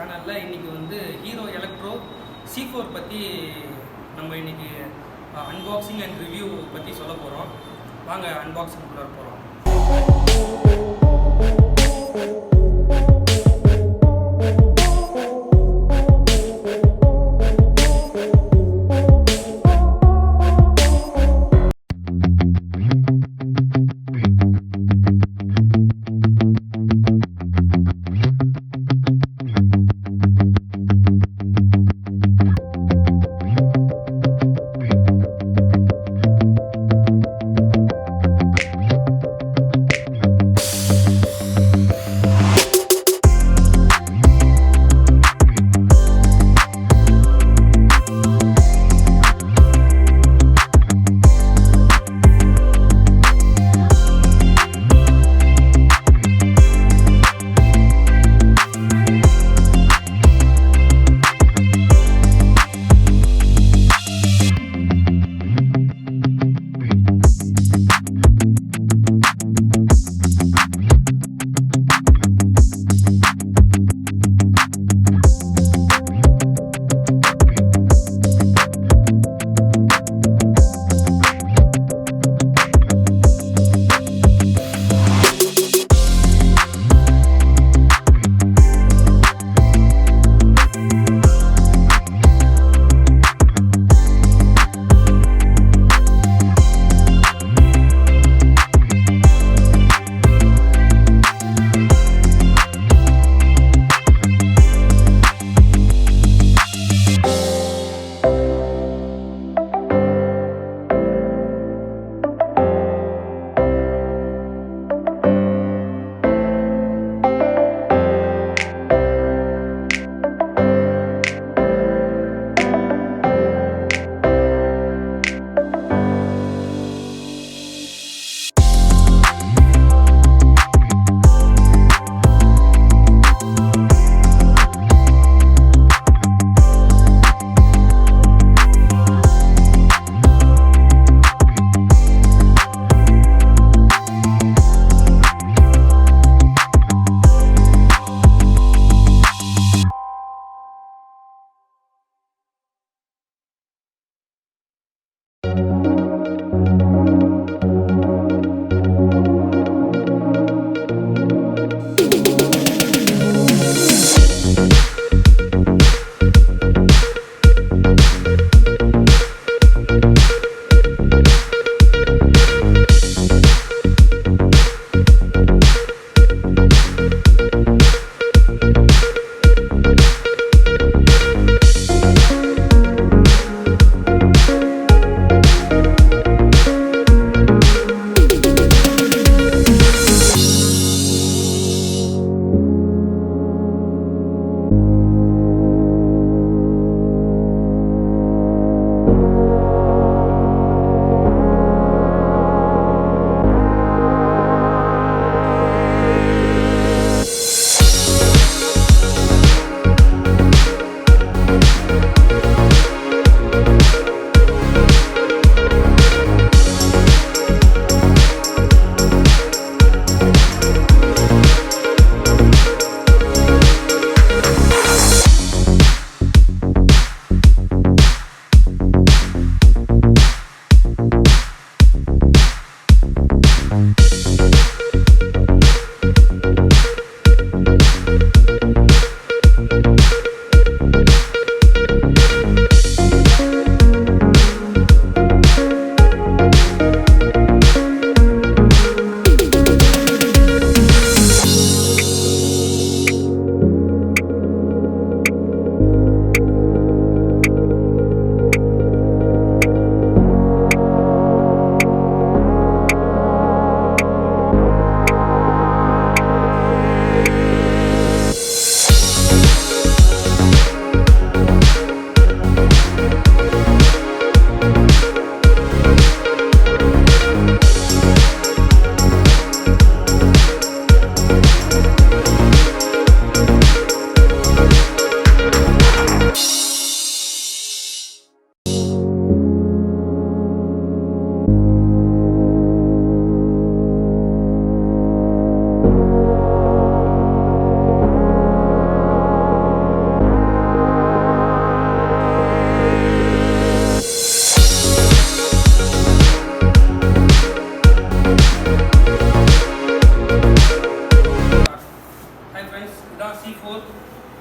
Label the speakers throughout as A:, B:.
A: சேனலில் இன்றைக்கி வந்து ஹீரோ எலக்ட்ரோ C4 பற்றி நம்ம இன்றைக்கி அன்பாக்சிங் அண்ட் ரிவ்யூ பற்றி சொல்ல போகிறோம். வாங்க அன்பாக்சிங் குள்ள போகிறோம்.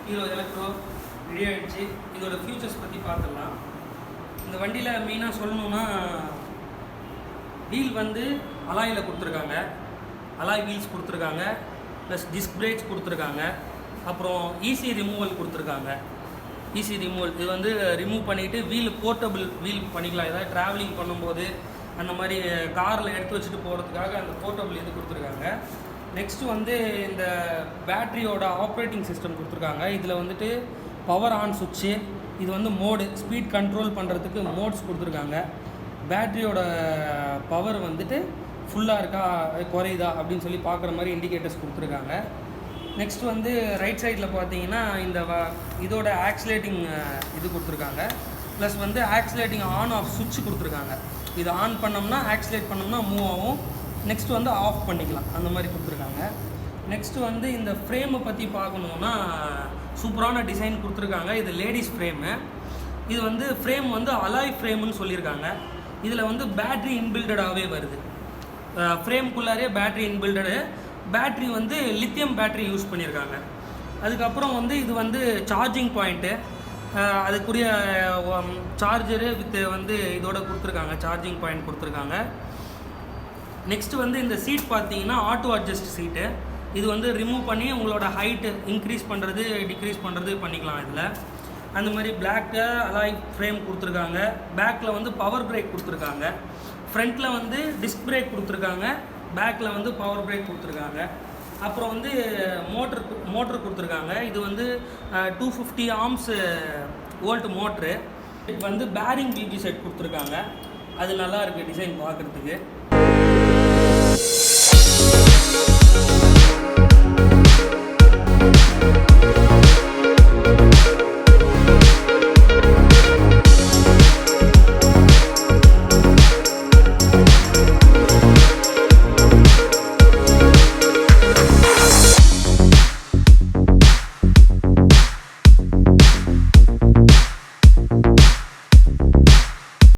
A: ஹீரோ எலக்ட்ரோ ரெடி ஆகிடுச்சு. இதோட ஃபியூச்சர்ஸ் பற்றி பார்த்துடலாம். இந்த வண்டியில் மெயினாக சொல்லணுன்னா வீல் வந்து அலாயில் கொடுத்துருக்காங்க, அலாய் வீல்ஸ் கொடுத்துருக்காங்க, ப்ளஸ் டிஸ்க் பிரேக்ஸ் கொடுத்துருக்காங்க. அப்புறம் ஈஸி ரிமூவல் கொடுத்துருக்காங்க. ஈஸி ரிமூவல் இது வந்து ரிமூவ் பண்ணிவிட்டு வீல் போர்ட்டபிள் வீல் பண்ணிக்கலாம். ஏதாவது ட்ராவலிங் பண்ணும்போது அந்த மாதிரி காரில் எடுத்து வச்சுட்டு போகிறதுக்காக அந்த போர்ட்டபிள் இது கொடுத்துருக்காங்க. நெக்ஸ்ட்டு வந்து இந்த பேட்ரியோட ஆப்ரேட்டிங் சிஸ்டம் கொடுத்துருக்காங்க. இதில் வந்துட்டு பவர் ஆன் சுவிட்சு, இது வந்து மோடு ஸ்பீட் கண்ட்ரோல் பண்ணுறதுக்கு மோட்ஸ் கொடுத்துருக்காங்க. பேட்ரியோட பவர் வந்துட்டு ஃபுல்லாக இருக்கா குறையுதா அப்படின்னு சொல்லி பார்க்குற மாதிரி இண்டிகேட்டர்ஸ் கொடுத்துருக்காங்க. நெக்ஸ்ட் வந்து ரைட் சைடில் பார்த்தீங்கன்னா இந்த இதோட ஆக்சிலேட்டிங் இது கொடுத்துருக்காங்க. ப்ளஸ் வந்து ஆக்சிலேட்டிங் ஆன் ஆஃப் சுவிட்ச் கொடுத்துருக்காங்க. இது ஆன் பண்ணோம்னா ஆக்சிலேட் பண்ணோம்னா மூவ் ஆகும். நெக்ஸ்ட் வந்து ஆஃப் பண்ணிக்கலாம், அந்த மாதிரி கொடுத்துருக்காங்க. நெக்ஸ்ட்டு வந்து இந்த ஃப்ரேமை பற்றி பார்க்கணுன்னா சூப்பரான டிசைன் கொடுத்துருக்காங்க. இது லேடிஸ் ஃப்ரேமு. இது வந்து ஃப்ரேம் வந்து அலாய் ஃப்ரேமுன்னு சொல்லியிருக்காங்க. இதில் வந்து பேட்ரி இன்பில்டடாகவே வருது. ஃப்ரேம்குள்ளாரே பேட்ரி இன்பில்டடு. பேட்ரி வந்து லித்தியம் பேட்ரி யூஸ் பண்ணியிருக்காங்க. அதுக்கப்புறம் வந்து இது வந்து சார்ஜிங் பாயிண்ட்டு, அதுக்குரிய சார்ஜரு வித் வந்து இதோட கொடுத்துருக்காங்க, சார்ஜிங் பாயிண்ட் கொடுத்துருக்காங்க. நெக்ஸ்ட்டு வந்து இந்த சீட் பார்த்தீங்கன்னா ஆட்டோ அட்ஜஸ்ட் சீட்டு. இது வந்து ரிமூவ் பண்ணி உங்களோட ஹைட்டு இன்க்ரீஸ் பண்ணுறது டிக்ரீஸ் பண்ணுறது பண்ணிக்கலாம். இதில் அந்த மாதிரி பிளாக்கு அலாய் ஃப்ரேம் கொடுத்துருக்காங்க. பேக்கில் வந்து பவர் பிரேக் கொடுத்துருக்காங்க. ஃப்ரண்ட்டில் வந்து டிஸ்க் பிரேக் கொடுத்துருக்காங்க. பேக்கில் வந்து பவர் பிரேக் கொடுத்துருக்காங்க. அப்புறம் வந்து மோட்ரு கொடுத்துருக்காங்க. இது வந்து 250 ஆம்ஸ் வோல்ட் மோட்ரு. இது வந்து பேரிங் பிபி செட் கொடுத்துருக்காங்க. அது நல்லா இருக்குது டிசைன் பார்க்குறதுக்கு.